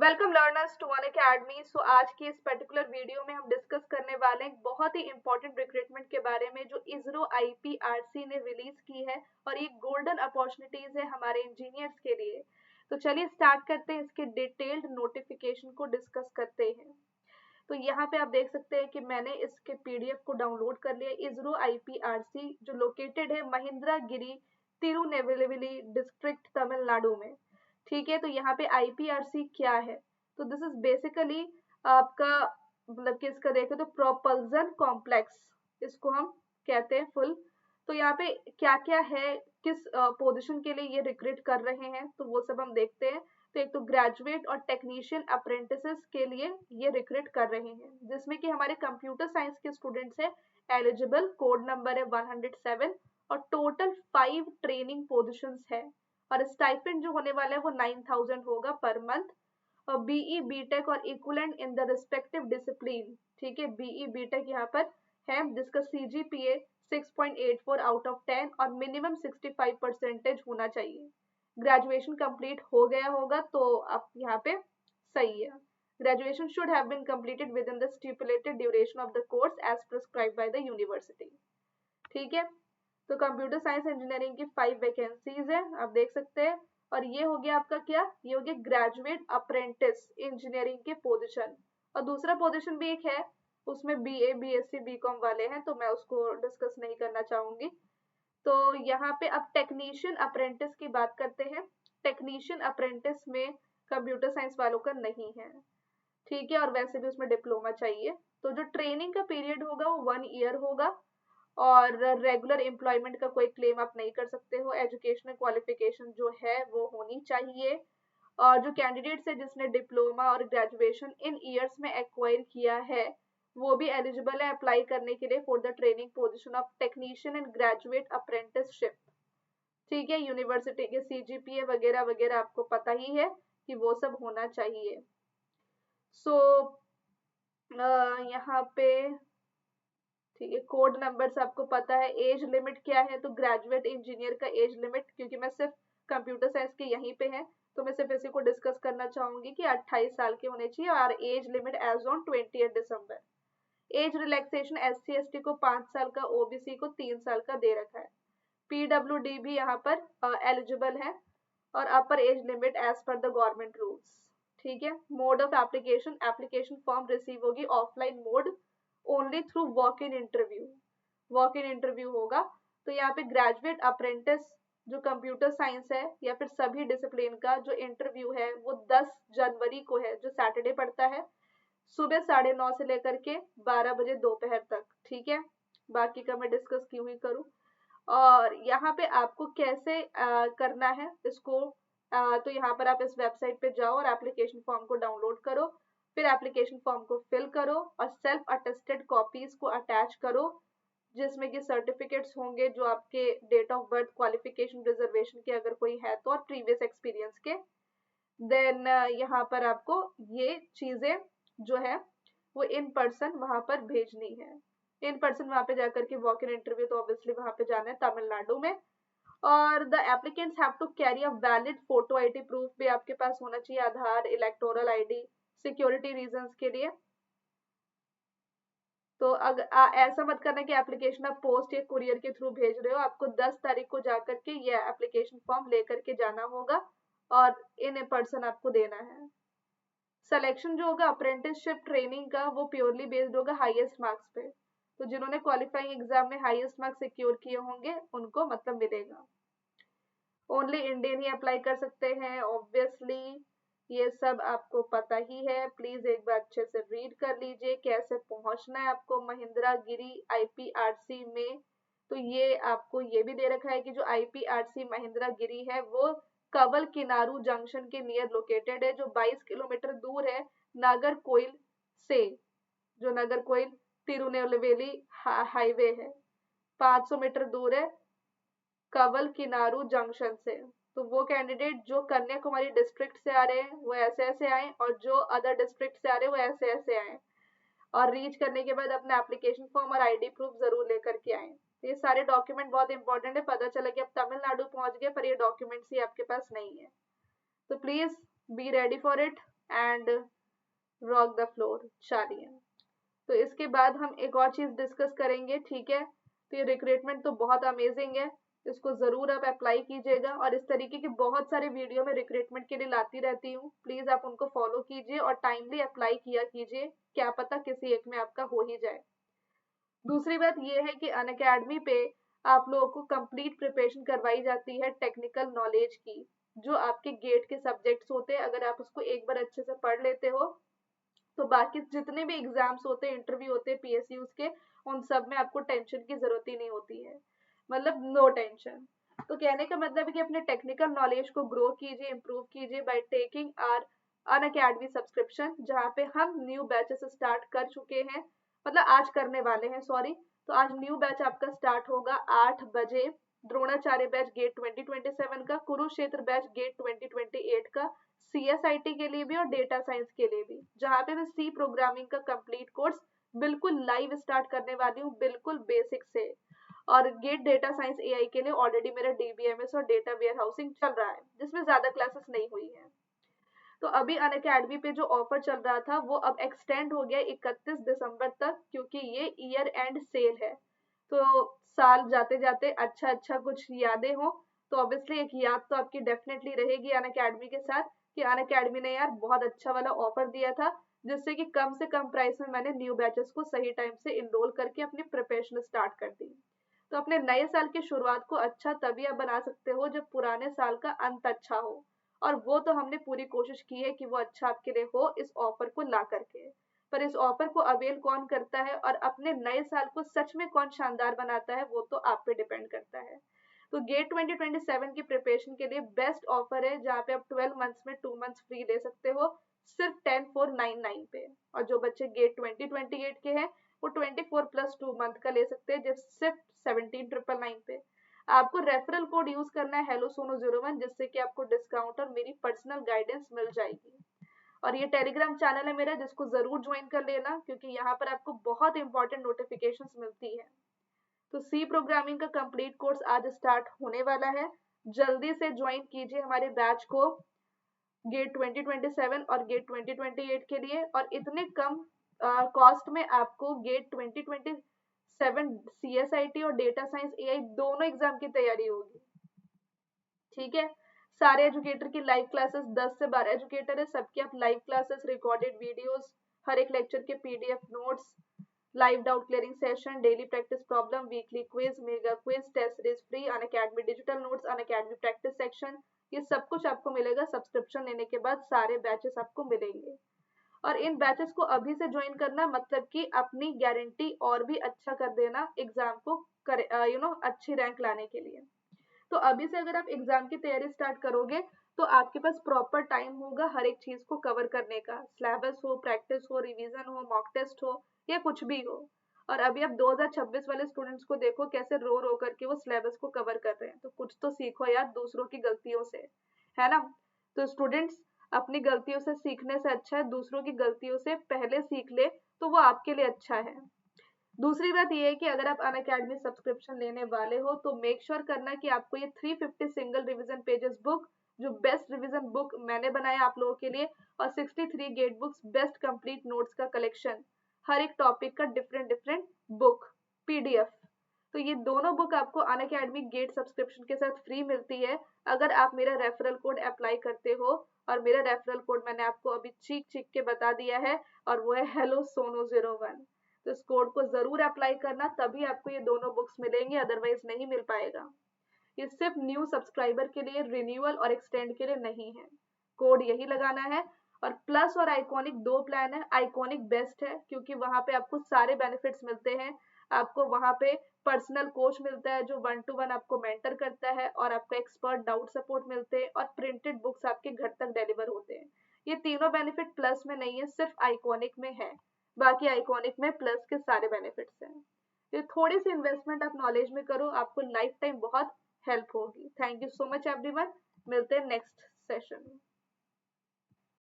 Welcome learners to Unacademy. So आज की इस पर्टिकुलर वीडियो में हम डिस्कस करने वाले हैं बहुत ही इंपॉर्टेंट रिक्रूटमेंट के बारे में जो इसरो IPRC ने रिलीज की है और ये गोल्डन अपॉर्चुनिटीज है हमारे इंजीनियर्स के लिए। तो चलिए स्टार्ट करते हैं, इसके डिटेल्ड नोटिफिकेशन को डिस्कस करते हैं। तो यहाँ पे आप देख सकते हैं कि मैंने इसके PDF को डाउनलोड कर लिया। इसरो IPRC जो लोकेटेड है महिंद्रा गिरी तिरुनेलवेली डिस्ट्रिक्ट तमिलनाडु में। ठीक है, तो यहाँ पे IPRC क्या है? तो दिस इज बेसिकली आपका मतलब कि इसका देखें तो प्रोपल्जन कॉम्प्लेक्स इसको हम कहते हैं फुल। तो यहाँ पे क्या क्या है, किस पोजीशन के लिए ये रिक्रूट कर रहे हैं, तो वो सब हम देखते हैं। तो एक तो ग्रेजुएट और टेक्नीशियन अप्रेंटिसेस के लिए ये रिक्रूट कर रहे हैं, जिसमें कि हमारे कंप्यूटर साइंस के स्टूडेंट्स है एलिजिबल। कोड नंबर है 107 और टोटल 5 ट्रेनिंग पोजीशंस है और स्टाइपेंड जो होने वाला है वो 9000 होगा पर मंथ। और BE BTech और equivalent in the respective discipline. ठीक है, BE BTech यहाँ पर है जिसका CGPA 6.84 आउट ऑफ 10 और मिनिमम 65% होना चाहिए। ग्रेजुएशन कंप्लीट हो गया होगा तो आप यहाँ पे सही है। Graduation should have been completed within the stipulated duration of the course as prescribed by the university। ठीक है, तो कंप्यूटर साइंस इंजीनियरिंग की 5 वैकेंसीज है, आप देख सकते हैं। और ये हो गया आपका क्या, ये हो गया ग्रेजुएट अप्रेंटिस इंजीनियरिंग के पोजीशन। और दूसरा पोजीशन भी एक है, उसमें BA BSc BCom वाले हैं, तो मैं उसको डिस्कस नहीं करना चाहूंगी। तो यहाँ पे अब टेक्नीशियन अप्रेंटिस की बात करते हैं। टेक्नीशियन अप्रेंटिस में कंप्यूटर साइंस वालों का नहीं है। ठीक है, और वैसे भी उसमें डिप्लोमा चाहिए। तो जो ट्रेनिंग का पीरियड होगा वो 1 ईयर होगा और रेगुलर एम्प्लॉयमेंट का कोई क्लेम आप नहीं कर सकते हो। एजुकेशनल क्वालिफिकेशन जो है वो होनी चाहिए। और जो कैंडिडेट्स है जिसने डिप्लोमा और ग्रेजुएशन इन ईयर्स में एक्वायर किया है वो भी एलिजिबल है अप्लाई करने के लिए for the training position of technician and graduate apprenticeship. ठीक है, यूनिवर्सिटी के CGPA वगैरह वगैरह आपको पता ही है कि वो सब होना चाहिए। सो यहाँ पे ठीक है, कोड नंबर्स आपको पता है। एज लिमिट क्या है, तो ग्रेजुएट इंजीनियर का एज लिमिट, क्योंकि मैं सिर्फ कंप्यूटर साइंस के यहीं पे है तो मैं सिर्फ इसी को डिस्कस करना चाहूंगी कि 28 साल के होने चाहिए और एज लिमिट एज ऑन 20 दिसंबर। एज रिलैक्सेशन SC ST को 5 साल का, OBC को 3 साल का दे रखा है। PWD भी यहाँ पर एलिजिबल है और upper age limit as per the government rules. ठीक है, mode of application, application form receive होगी offline mode only through walk in interview. Walk in interview होगा। तो यहाँ पे ग्रेजुएट अप्रेंटिस जो कंप्यूटर साइंस है या फिर सभी डिसिप्लिन का जो इंटरव्यू है वो 10 जनवरी को है, जो सैटरडे पड़ता है, सुबह 9:30 से लेकर के 12 बजे दोपहर तक। ठीक है, बाकी का मैं डिस्कस क्यों ही करूँ। और यहाँ पे आपको कैसे करना है इसको, तो यहाँ पर आप इस वेबसाइट पे जाओ और एप्लीकेशन फॉर्म को डाउनलोड करो। फिर एप्लीकेशन फॉर्म को फिल करो और सेल्फ अटेस्टेड कॉपीज को अटैच करो, जिसमें कि सर्टिफिकेट्स होंगे जो आपके date of birth, qualification, reservation के अगर कोई है तो, और प्रीवियस एक्सपीरियंस के। देन यहाँ पर आपको ये चीजें जो है वो इन पर्सन वहां पर भेजनी है। इन पर्सन वहां पे जाकर के वॉक इन इंटरव्यू तो ऑब्वियसली वहां पे जाना है तमिलनाडु में। और the applicants have to carry a valid photo ID proof भी आपके पास होना चाहिए, Aadhaar, electoral ID, security reasons के लिए। तो अगर ऐसा मत करना कि एप्लीकेशन आप पोस्ट या कुरियर के थ्रू भेज रहे हो। आपको 10 तारीख को जाकर के ये एप्लीकेशन फॉर्म लेकर के जाना होगा और इन पर्सन आपको देना है। सिलेक्शन जो होगा अप्रेंटिसशिप ट्रेनिंग का वो प्योरली बेस्ड होगा हाईएस्ट मार्क्स पे। तो जिन्होंने क्वालिफाइंग एग्जाम में हाईएस्ट मार्क्स सिक्योर किए होंगे उनको मतलब मिलेगा। ओनली इंडियन ही अप्लाई कर सकते हैं ऑब्वियसली, ये सब आपको पता ही है। प्लीज एक बार अच्छे से रीड कर लीजिए कैसे पहुंचना है आपको महिंद्रा गिरी IPRC में। तो ये आपको ये भी दे रखा है कि जो IPRC महिंद्रा गिरी है वो कवल किनारू जंक्शन के नियर लोकेटेड है, जो 22 किलोमीटर दूर है नागरकोइल से। जो नागरकोइल तिरुनेलवेली हाईवे है, 500 मीटर दूर है कवल किनारू जंक्शन से। तो वो कैंडिडेट जो कन्याकुमारी डिस्ट्रिक्ट से आ रहे हैं वो ऐसे ऐसे आए और जो अदर डिस्ट्रिक्ट से आ रहे हैं वो ऐसे ऐसे आए। और रीच करने के बाद अपना एप्लीकेशन फॉर्म और ID प्रूफ जरूर लेकर के आए। तो ये सारे डॉक्यूमेंट बहुत इंपॉर्टेंट है। पता चला कि आप तमिलनाडु पहुंच गए पर ये डॉक्यूमेंट्स ही आपके पास नहीं है। तो please be ready for it and rock the floor चालिए। तो इसके बाद हम एक और चीज़ डिस्कस करेंगे, ठीक है। तो ये रिक्रूटमेंट तो बहुत अमेजिंग है, इसको ज़रूर आप अप्लाई कीजिएगा और इस तरीके के बहुत सारे वीडियो मैं रिक्रूटमेंट के लिए लाती रहती हूँ। प्लीज़ आप उनको फॉलो कीजिए और टाइमली अप्लाई किया कीजिए, क्या पता किसी एक में आपका हो ही जाए। दूसरी बात ये है कि अनअकैडमी पे आप लोगों को कंप्लीट प्रिपरेशन करवाई जाती है टेक्निकल नॉलेज की, जो आपके गेट के सब्जेक्ट्स होते हैं। अगर आप उसको एक बार अच्छे से पढ़ लेते हो तो बाकी जितने भी एग्जाम्स होते हैं, इंटरव्यू होते हैं पीएसयूज के, उन सब में आपको टेंशन की जरूरत ही नहीं होती है, मतलब नो टेंशन। तो कहने का मतलब है कि अपने टेक्निकल नॉलेज को ग्रो कीजिए, इम्प्रूव कीजिए by taking our Unacademy subscription, जहाँ पे हम न्यू बैचेस स्टार्ट कर चुके हैं, मतलब आज करने वाले हैं, सॉरी। तो आज न्यू बैच आपका स्टार्ट होगा 8 बजे, द्रोणाचार्य बैच गेट 2027 का, कुरुक्षेत्र बैच गेट 2028 का, सीएसआईटी के लिए भी और डेटा साइंस के लिए भी, जहाँ पे मैं सी प्रोग्रामिंग का कंप्लीट कोर्स बिल्कुल लाइव स्टार्ट करने वाली हूँ, बिल्कुल बेसिक से। और गेट डेटा साइंस एआई के लिए ऑलरेडी मेरा डीबीएमएस और डेटा वेयर हाउसिंग चल रहा है, जिसमें ज्यादा क्लासेस नहीं हुई है। तो अभी अनअकैडमी पे जो ऑफर चल रहा था वो अब एक्सटेंड हो गया 31 दिसंबर तक, क्योंकि ये ईयर एंड सेल है। तो साल जाते जाते अच्छा अच्छा कुछ यादें हो, तो ऑब्वियसली एक याद तो आपकी डेफिनेटली रहेगी अनअकैडमी के साथ, कि अनअकैडमी ने यार बहुत अच्छा वाला ऑफर दिया था, जिससे कि कम से कम प्राइस में मैंने न्यू बैचेस को सही टाइम से इनरोल करके अपनी प्रिपरेशन स्टार्ट कर दी। तो अपने नए साल की शुरुआत को अच्छा तभी आप बना सकते हो जब पुराने साल का अंत अच्छा हो, और वो तो हमने पूरी कोशिश की है कि वो अच्छा आपके लिए हो इस ऑफर को ला करके। पर इस ऑफर को अवेल कौन करता है और अपने नए साल को सच में कौन शानदार बनाता है, वो तो आप पे डिपेंड करता है। तो गेट 2027 की प्रिपरेशन के लिए बेस्ट ऑफर है, जहाँ पे आप 12 मंथ्स में 2 मंथ्स फ्री ले सकते हो, सिर्फ 10499 पे। और जो बच्चे गेट 2028 के हैं वो 24+2 मंथ का ले सकते हैं, जिस सिर्फ 17999 पे। आपको रेफरल कोड यूज करना है हेलो सोनो 01, जिससे कि आपको डिस्काउंट और मेरी पर्सनल गाइडेंस मिल जाएगी। और ये टेलीग्राम चैनल है मेरा, जिसको जरूर ज्वाइन कर लेना, क्योंकि यहाँ पर आपको बहुत इंपॉर्टेंट नोटिफिकेशंस मिलती है। तो सी प्रोग्रामिंग का कंप्लीट कोर्स आज स्टार्ट होने वाला है, जल्दी से ज्वाइन कीजिए हमारे बैच को गेट 2027 और गेट 2028 के लिए। और इतने कम कॉस्ट में आपको गेट 2027 सीएसआईटी और डेटा साइंस एआई दोनों एग्जाम की तैयारी होगी, ठीक है। सारे एजुकेटर की लाइव क्लासेस, 10 से 12 एजुकेटर है, सबकी आप लाइव क्लासेस, रिकॉर्डेड वीडियोस, हर एक लेक्चर के PDF notes, live doubt clearing session, daily practice problem, weekly quiz, mega quiz, test series free, Unacademy digital notes, Unacademy practice section, ये सब कुछ आपको मिलेगा सब्सक्रिप्शन लेने के बाद। सारे बैचेस आपको मिलेंगे, और इन बैचेस को अभी से ज्वाइन करना मतलब कि अपनी गारंटी और भी अच्छा कर देना एग्जाम को करे, अच्छी रैंक लाने के लिए। तो अभी से अगर आप एग्जाम की तैयारी स्टार्ट करोगे तो आपके पास प्रॉपर टाइम होगा हर एक चीज को कवर करने का, सिलेबस हो, प्रैक्टिस हो, रिवीजन हो, मॉक टेस्ट हो, या कुछ भी हो। और अभी आप 2026 वाले स्टूडेंट्स को देखो कैसे रो रो करके वो सिलेबस को कवर कर रहे हैं, तो कुछ तो सीखो यार दूसरों की गलतियों से, है ना। तो स्टूडेंट्स, अपनी गलतियों से सीखने से अच्छा है दूसरों की गलतियों से पहले सीख ले, तो वो आपके लिए अच्छा है। दूसरी बात ये है कि अगर आप अनअकैडमी सब्सक्रिप्शन लेने वाले हो तो मेक श्योर करना कि आपको ये 350 सिंगल रिवीजन पेजेस बुक, जो बेस्ट रिवीजन बुक मैंने बनाया आप लोगों के लिए, और 63 gate books best complete notes का कलेक्शन, हर एक टॉपिक का डिफरेंट डिफरेंट बुक पीडीएफ, तो ये दोनों बुक आपको अनअकैडमी गेट सब्सक्रिप्शन के साथ फ्री मिलती है, अगर आप मेरा रेफरल कोड अप्लाई करते हो। और मेरा रेफरल कोड मैंने आपको अभी चीख चीख के बता दिया है, और वो है हेलो सोनो 01। तो इस कोड को जरूर अप्लाई करना, तभी आपको ये दोनों बुक्स मिलेंगे, अदरवाइज नहीं मिल पाएगा। ये सिर्फ न्यू सब्सक्राइबर के लिए, रिन्यूअल और एक्सटेंड के लिए नहीं है, कोड यही लगाना है। और प्लस और आइकॉनिक दो प्लान है, आइकॉनिक बेस्ट है क्योंकि वहां पे आपको सारे बेनिफिट्स मिलते हैं। आपको वहां पे पर्सनल कोच मिलता है जो 1 to 1 आपको मेंटर करता है, और आपको एक्सपर्ट डाउट सपोर्ट मिलते हैं, और प्रिंटेड बुक्स आपके घर तक डिलीवर होते हैं। ये तीनों बेनिफिट प्लस में नहीं है, सिर्फ आइकॉनिक में है, बाकी आइकॉनिक में प्लस के सारे बेनिफिट्स हैं। ये थोड़ी सी इन्वेस्टमेंट आप नॉलेज में करो, आपको लाइफ टाइम बहुत हेल्प होगी। Thank you so much everyone, मिलते हैं नेक्स्ट सेशन में।